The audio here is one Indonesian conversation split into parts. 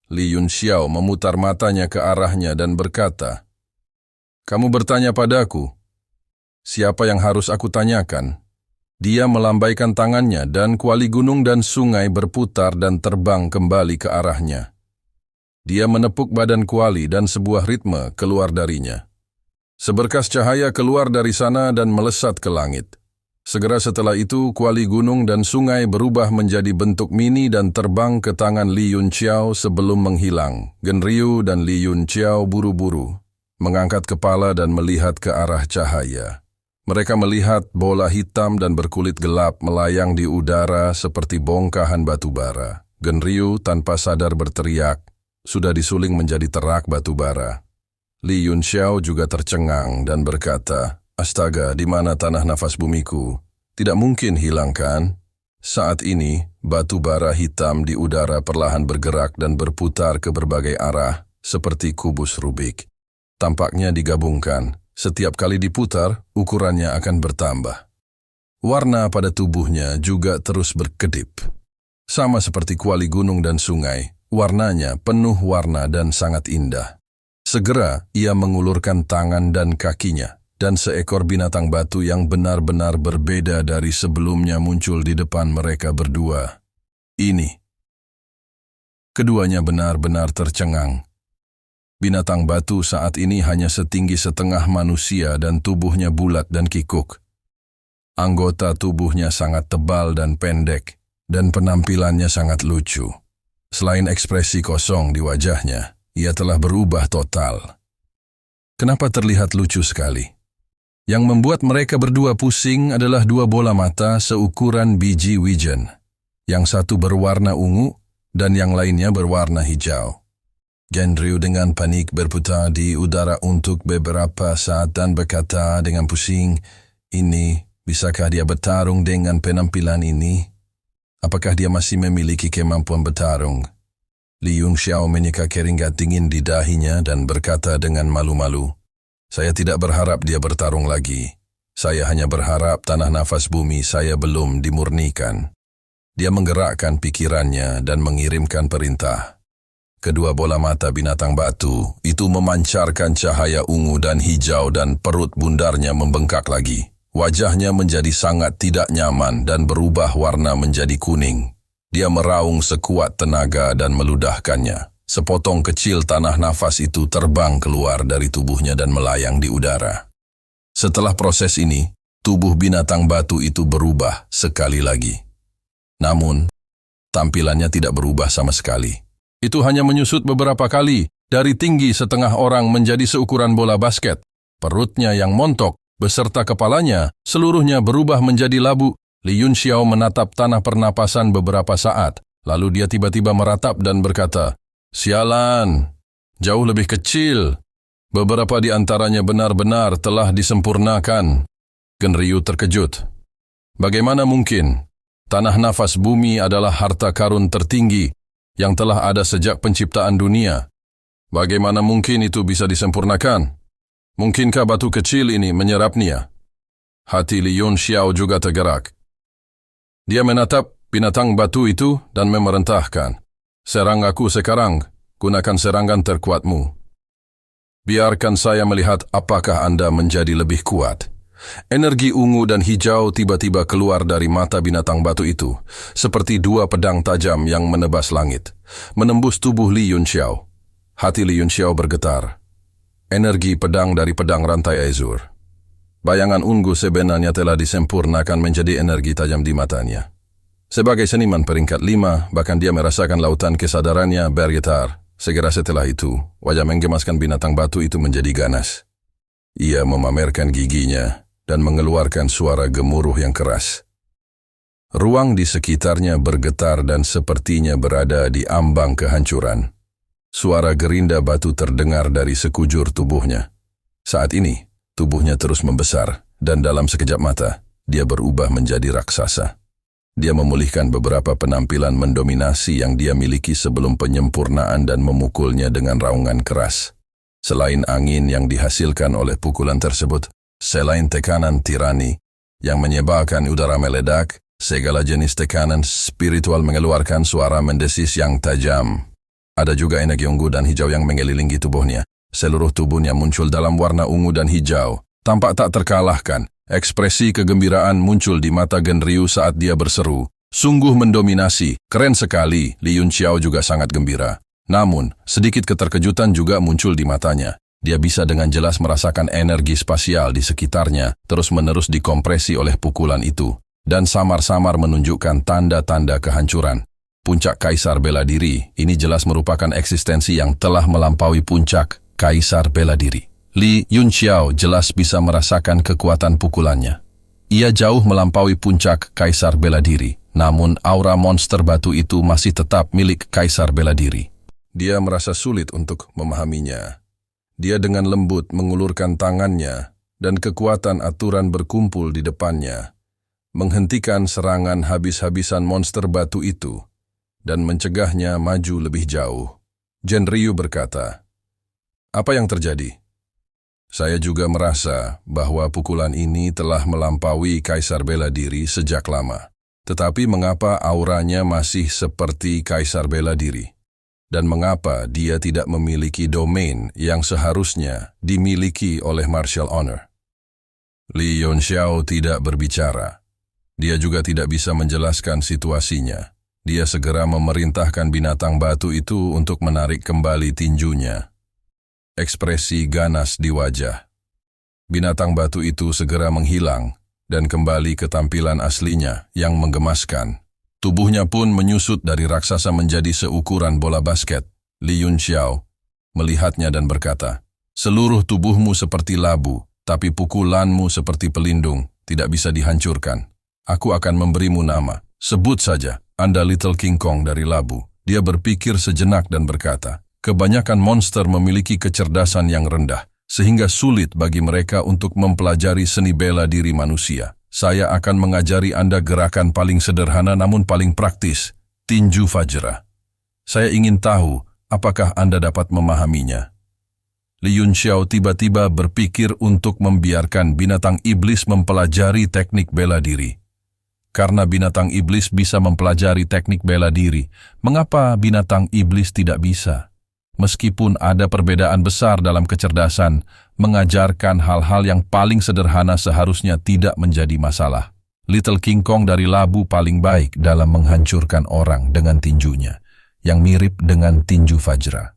Li Yunxiao memutar matanya ke arahnya dan berkata, "Kamu bertanya padaku, siapa yang harus aku tanyakan?" Dia melambaikan tangannya dan kuali gunung dan sungai berputar dan terbang kembali ke arahnya. Dia menepuk badan kuali dan sebuah ritme keluar darinya. Seberkas cahaya keluar dari sana dan melesat ke langit. Segera setelah itu, kuali gunung dan sungai berubah menjadi bentuk mini dan terbang ke tangan Li Yunxiao sebelum menghilang. Genryu dan Li Yunxiao buru-buru mengangkat kepala dan melihat ke arah cahaya. Mereka melihat bola hitam dan berkulit gelap melayang di udara seperti bongkahan batu bara. Genryu tanpa sadar berteriak, sudah disuling menjadi terak batu bara. Li Yunxiao juga tercengang dan berkata, "Astaga, di mana tanah nafas bumiku? Tidak mungkin hilang kan?" Saat ini, batu bara hitam di udara perlahan bergerak dan berputar ke berbagai arah, seperti kubus Rubik. Tampaknya digabungkan, setiap kali diputar, ukurannya akan bertambah. Warna pada tubuhnya juga terus berkedip. Sama seperti kuali gunung dan sungai, warnanya penuh warna dan sangat indah. Segera, ia mengulurkan tangan dan kakinya, dan seekor binatang batu yang benar-benar berbeda dari sebelumnya muncul di depan mereka berdua. Ini. Keduanya benar-benar tercengang. Binatang batu saat ini hanya setinggi setengah manusia dan tubuhnya bulat dan kikuk. Anggota tubuhnya sangat tebal dan pendek, dan penampilannya sangat lucu. Selain ekspresi kosong di wajahnya, ia telah berubah total. Kenapa terlihat lucu sekali? Yang membuat mereka berdua pusing adalah dua bola mata seukuran biji wijen. Yang satu berwarna ungu dan yang lainnya berwarna hijau. Genryu dengan panik berputar di udara untuk beberapa saat dan berkata dengan pusing, "Ini, bisakah dia bertarung dengan penampilan ini? Apakah dia masih memiliki kemampuan bertarung?" Li Yunxiao menyeka keringat dingin di dahinya dan berkata dengan malu-malu, "Saya tidak berharap dia bertarung lagi. Saya hanya berharap tanah nafas bumi saya belum dimurnikan." Dia menggerakkan pikirannya dan mengirimkan perintah. Kedua bola mata binatang batu itu memancarkan cahaya ungu dan hijau dan perut bundarnya membengkak lagi. Wajahnya menjadi sangat tidak nyaman dan berubah warna menjadi kuning. Dia meraung sekuat tenaga dan meludahkannya. Sepotong kecil tanah nafas itu terbang keluar dari tubuhnya dan melayang di udara. Setelah proses ini, tubuh binatang batu itu berubah sekali lagi. Namun, tampilannya tidak berubah sama sekali. Itu hanya menyusut beberapa kali, dari tinggi setengah orang menjadi seukuran bola basket. Perutnya yang montok, beserta kepalanya, seluruhnya berubah menjadi labu. Li Yunxiao menatap tanah pernapasan beberapa saat, lalu dia tiba-tiba meratap dan berkata, "Sialan, jauh lebih kecil. Beberapa di antaranya benar-benar telah disempurnakan." Genryu terkejut. Bagaimana mungkin? Tanah nafas bumi adalah harta karun tertinggi yang telah ada sejak penciptaan dunia. Bagaimana mungkin itu bisa disempurnakan? Mungkinkah batu kecil ini menyerapnya? Hati Li Yunxiao juga tergerak. Dia menatap binatang batu itu dan memerintahkan, "Serang aku sekarang, gunakan serangan terkuatmu. Biarkan saya melihat apakah Anda menjadi lebih kuat." Energi ungu dan hijau tiba-tiba keluar dari mata binatang batu itu, seperti dua pedang tajam yang menebas langit, menembus tubuh Li Yunxiao. Hati Li Yunxiao bergetar. Energi pedang dari pedang rantai azur. Bayangan ungu sebenarnya telah disempurnakan menjadi energi tajam di matanya. Sebagai seniman peringkat 5, bahkan dia merasakan lautan kesadarannya bergetar. Segera setelah itu, wajah menggemaskan binatang batu itu menjadi ganas. Ia memamerkan giginya dan mengeluarkan suara gemuruh yang keras. Ruang di sekitarnya bergetar dan sepertinya berada di ambang kehancuran. Suara gerinda batu terdengar dari sekujur tubuhnya. Saat ini, tubuhnya terus membesar, dan dalam sekejap mata, dia berubah menjadi raksasa. Dia memulihkan beberapa penampilan mendominasi yang dia miliki sebelum penyempurnaan dan memukulnya dengan raungan keras. Selain angin yang dihasilkan oleh pukulan tersebut, selain tekanan tirani yang menyebabkan udara meledak, segala jenis tekanan spiritual mengeluarkan suara mendesis yang tajam. Ada juga energi ungu dan hijau yang mengelilingi tubuhnya. Seluruh tubuhnya muncul dalam warna ungu dan hijau. Tampak tak terkalahkan. Ekspresi kegembiraan muncul di mata Genryu saat dia berseru. Sungguh mendominasi, keren sekali. Li Yunxiao juga sangat gembira. Namun, sedikit keterkejutan juga muncul di matanya. Dia bisa dengan jelas merasakan energi spasial di sekitarnya, terus-menerus dikompresi oleh pukulan itu, dan samar-samar menunjukkan tanda-tanda kehancuran. Puncak Kaisar Bela Diri, ini jelas merupakan eksistensi yang telah melampaui puncak Kaisar Bela Diri. Li Yunxiao jelas bisa merasakan kekuatan pukulannya. Ia jauh melampaui puncak Kaisar Bela Diri, namun aura monster batu itu masih tetap milik Kaisar Bela Diri. Dia merasa sulit untuk memahaminya. Dia dengan lembut mengulurkan tangannya, dan kekuatan aturan berkumpul di depannya, menghentikan serangan habis-habisan monster batu itu, dan mencegahnya maju lebih jauh. Genryu berkata, "Apa yang terjadi?" "Saya juga merasa bahwa pukulan ini telah melampaui Kaisar Bela Diri sejak lama. Tetapi mengapa auranya masih seperti Kaisar Bela Diri? Dan mengapa dia tidak memiliki domain yang seharusnya dimiliki oleh Martial Honor?" Li Yunxiao tidak berbicara. Dia juga tidak bisa menjelaskan situasinya. Dia segera memerintahkan binatang batu itu untuk menarik kembali tinjunya. Ekspresi ganas di wajah. Binatang batu itu segera menghilang dan kembali ke tampilan aslinya yang menggemaskan. Tubuhnya pun menyusut dari raksasa menjadi seukuran bola basket. Li Yunxiao melihatnya dan berkata, "Seluruh tubuhmu seperti labu, tapi pukulanmu seperti pelindung, tidak bisa dihancurkan. Aku akan memberimu nama. Sebut saja, Anda Little King Kong dari labu." Dia berpikir sejenak dan berkata, "Kebanyakan monster memiliki kecerdasan yang rendah, sehingga sulit bagi mereka untuk mempelajari seni bela diri manusia. Saya akan mengajari Anda gerakan paling sederhana namun paling praktis, tinju Vajra. Saya ingin tahu apakah Anda dapat memahaminya." Li Yunxiao tiba-tiba berpikir untuk membiarkan binatang iblis mempelajari teknik bela diri. Karena binatang iblis bisa mempelajari teknik bela diri, mengapa binatang iblis tidak bisa? Meskipun ada perbedaan besar dalam kecerdasan, mengajarkan hal-hal yang paling sederhana seharusnya tidak menjadi masalah. Little King Kong dari labu paling baik dalam menghancurkan orang dengan tinjunya, yang mirip dengan tinju Vajra.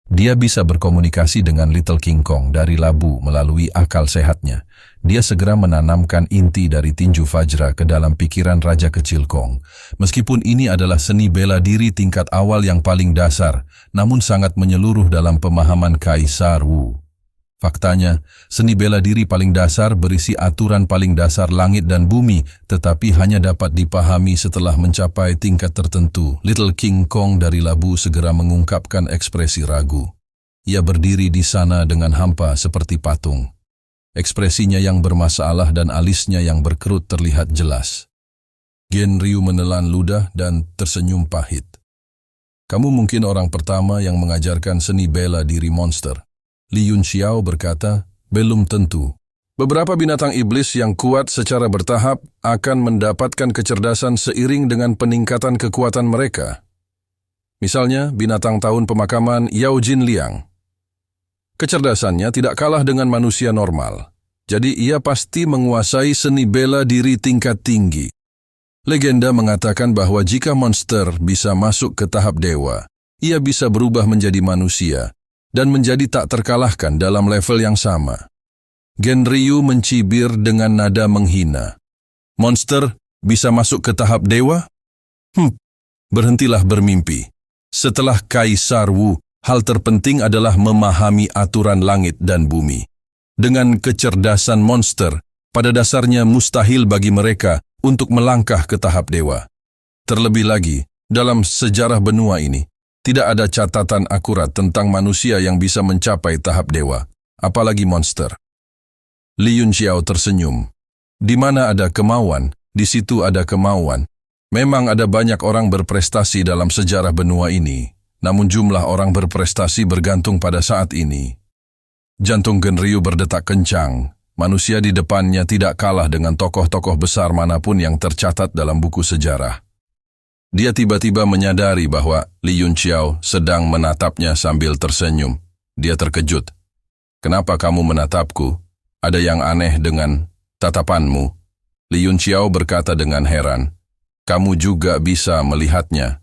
Dia bisa berkomunikasi dengan Little King Kong dari labu melalui akal sehatnya. Dia segera menanamkan inti dari tinju Vajra ke dalam pikiran Raja Kecil Kong. Meskipun ini adalah seni bela diri tingkat awal yang paling dasar, namun sangat menyeluruh dalam pemahaman Kaisar Wu. Faktanya, seni bela diri paling dasar berisi aturan paling dasar langit dan bumi, tetapi hanya dapat dipahami setelah mencapai tingkat tertentu. Little King Kong dari labu segera mengungkapkan ekspresi ragu. Ia berdiri di sana dengan hampa seperti patung. Ekspresinya yang bermasalah dan alisnya yang berkerut terlihat jelas. Genryu menelan ludah dan tersenyum pahit. "Kamu mungkin orang pertama yang mengajarkan seni bela diri monster." Li Yunxiao berkata, "Belum tentu. Beberapa binatang iblis yang kuat secara bertahap akan mendapatkan kecerdasan seiring dengan peningkatan kekuatan mereka. Misalnya, binatang tahun pemakaman Yao Jin Liang. Kecerdasannya tidak kalah dengan manusia normal, jadi ia pasti menguasai seni bela diri tingkat tinggi. Legenda mengatakan bahwa jika monster bisa masuk ke tahap dewa, ia bisa berubah menjadi manusia dan menjadi tak terkalahkan dalam level yang sama." Genryu mencibir dengan nada menghina. "Monster bisa masuk ke tahap dewa? Berhentilah bermimpi. Setelah Kaisar Wu, hal terpenting adalah memahami aturan langit dan bumi. Dengan kecerdasan monster, pada dasarnya mustahil bagi mereka untuk melangkah ke tahap dewa. Terlebih lagi, dalam sejarah benua ini, tidak ada catatan akurat tentang manusia yang bisa mencapai tahap dewa, apalagi monster." Li Yunxiao tersenyum. "Di mana ada kemauan, di situ ada kemauan. Memang ada banyak orang berprestasi dalam sejarah benua ini, namun jumlah orang berprestasi bergantung pada saat ini." Jantung Genryu berdetak kencang. Manusia di depannya tidak kalah dengan tokoh-tokoh besar manapun yang tercatat dalam buku sejarah. Dia tiba-tiba menyadari bahwa Li Yunxiao sedang menatapnya sambil tersenyum. Dia terkejut. "Kenapa kamu menatapku? Ada yang aneh dengan tatapanmu." Li Yunxiao berkata dengan heran, "Kamu juga bisa melihatnya."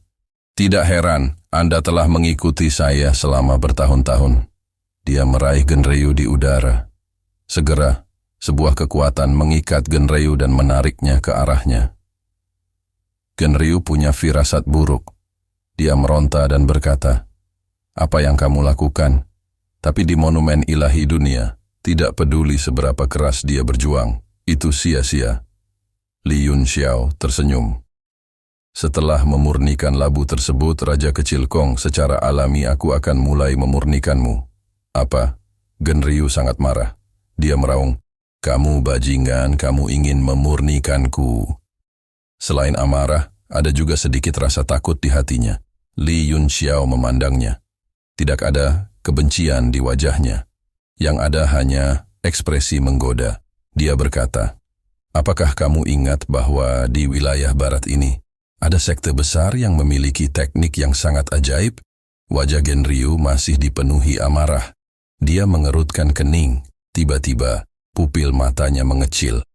"Tidak heran, Anda telah mengikuti saya selama bertahun-tahun." Dia meraih Genryu di udara. Segera, sebuah kekuatan mengikat Genryu dan menariknya ke arahnya. Genryu punya firasat buruk. Dia meronta dan berkata, "Apa yang kamu lakukan?" Tapi di monumen ilahi dunia, tidak peduli seberapa keras dia berjuang, itu sia-sia. Li Yunxiao tersenyum. "Setelah memurnikan labu tersebut, Raja Kecil Kong, secara alami aku akan mulai memurnikanmu." "Apa?" Genryu sangat marah. Dia meraung, "Kamu bajingan, kamu ingin memurnikanku." Selain amarah, ada juga sedikit rasa takut di hatinya. Li Yunxiao memandangnya. Tidak ada kebencian di wajahnya. Yang ada hanya ekspresi menggoda. Dia berkata, "Apakah kamu ingat bahwa di wilayah barat ini ada sekte besar yang memiliki teknik yang sangat ajaib?" Wajah Genryu masih dipenuhi amarah. Dia mengerutkan kening. Tiba-tiba, pupil matanya mengecil.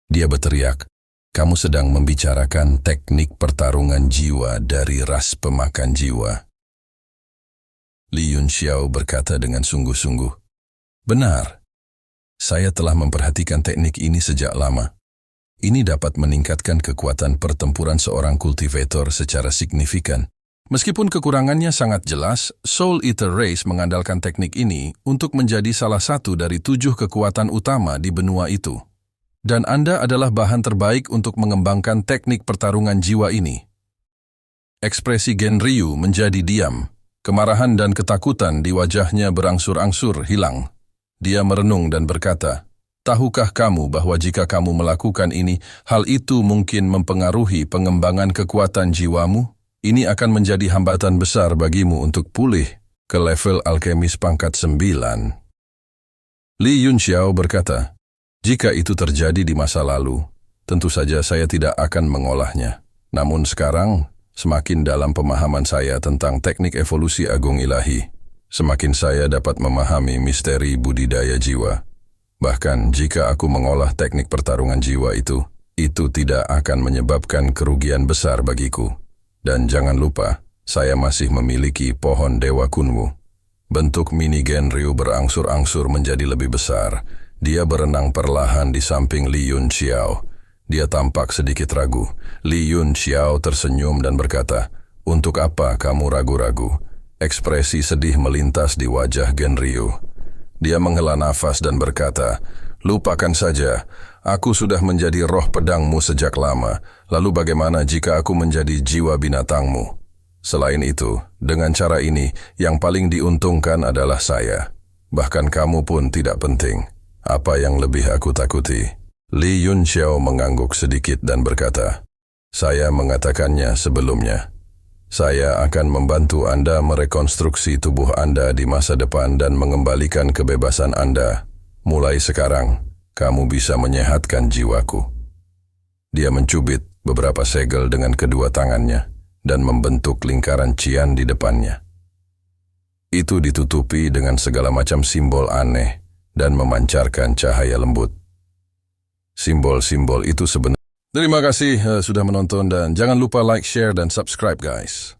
Dia berteriak, "Kamu sedang membicarakan teknik pertarungan jiwa dari ras pemakan jiwa." Li Yunxiao berkata dengan sungguh-sungguh, "Benar, saya telah memperhatikan teknik ini sejak lama. Ini dapat meningkatkan kekuatan pertempuran seorang kultivator secara signifikan. Meskipun kekurangannya sangat jelas, Soul Eater Race mengandalkan teknik ini untuk menjadi salah satu dari 7 kekuatan utama di benua itu. Dan Anda adalah bahan terbaik untuk mengembangkan teknik pertarungan jiwa ini." Ekspresi Genryu menjadi diam. Kemarahan dan ketakutan di wajahnya berangsur-angsur hilang. Dia merenung dan berkata, "Tahukah kamu bahwa jika kamu melakukan ini, hal itu mungkin mempengaruhi pengembangan kekuatan jiwamu? Ini akan menjadi hambatan besar bagimu untuk pulih ke level alkemis pangkat 9. Li Yunxiao berkata, "Jika itu terjadi di masa lalu, tentu saja saya tidak akan mengolahnya. Namun sekarang, semakin dalam pemahaman saya tentang teknik evolusi agung ilahi, semakin saya dapat memahami misteri budidaya jiwa. Bahkan jika aku mengolah teknik pertarungan jiwa itu tidak akan menyebabkan kerugian besar bagiku. Dan jangan lupa, saya masih memiliki pohon Dewa Kunwu." Bentuk mini Genryu berangsur-angsur menjadi lebih besar. Dia berenang perlahan di samping Li Yunxiao. Dia tampak sedikit ragu. Li Yunxiao tersenyum dan berkata, "Untuk apa kamu ragu-ragu?" Ekspresi sedih melintas di wajah Genryu. Dia menghela nafas dan berkata, "Lupakan saja, aku sudah menjadi roh pedangmu sejak lama. Lalu bagaimana jika aku menjadi jiwa binatangmu? Selain itu, dengan cara ini, yang paling diuntungkan adalah saya. Bahkan kamu pun tidak penting. Apa yang lebih aku takuti?" Li Yunxiao mengangguk sedikit dan berkata, "Saya mengatakannya sebelumnya. Saya akan membantu Anda merekonstruksi tubuh Anda di masa depan dan mengembalikan kebebasan Anda. Mulai sekarang, kamu bisa menyehatkan jiwaku." Dia mencubit beberapa segel dengan kedua tangannya dan membentuk lingkaran cian di depannya. Itu ditutupi dengan segala macam simbol aneh dan memancarkan cahaya lembut. Simbol-simbol itu sebenarnya. Terima kasih sudah menonton dan jangan lupa like, share, dan subscribe guys.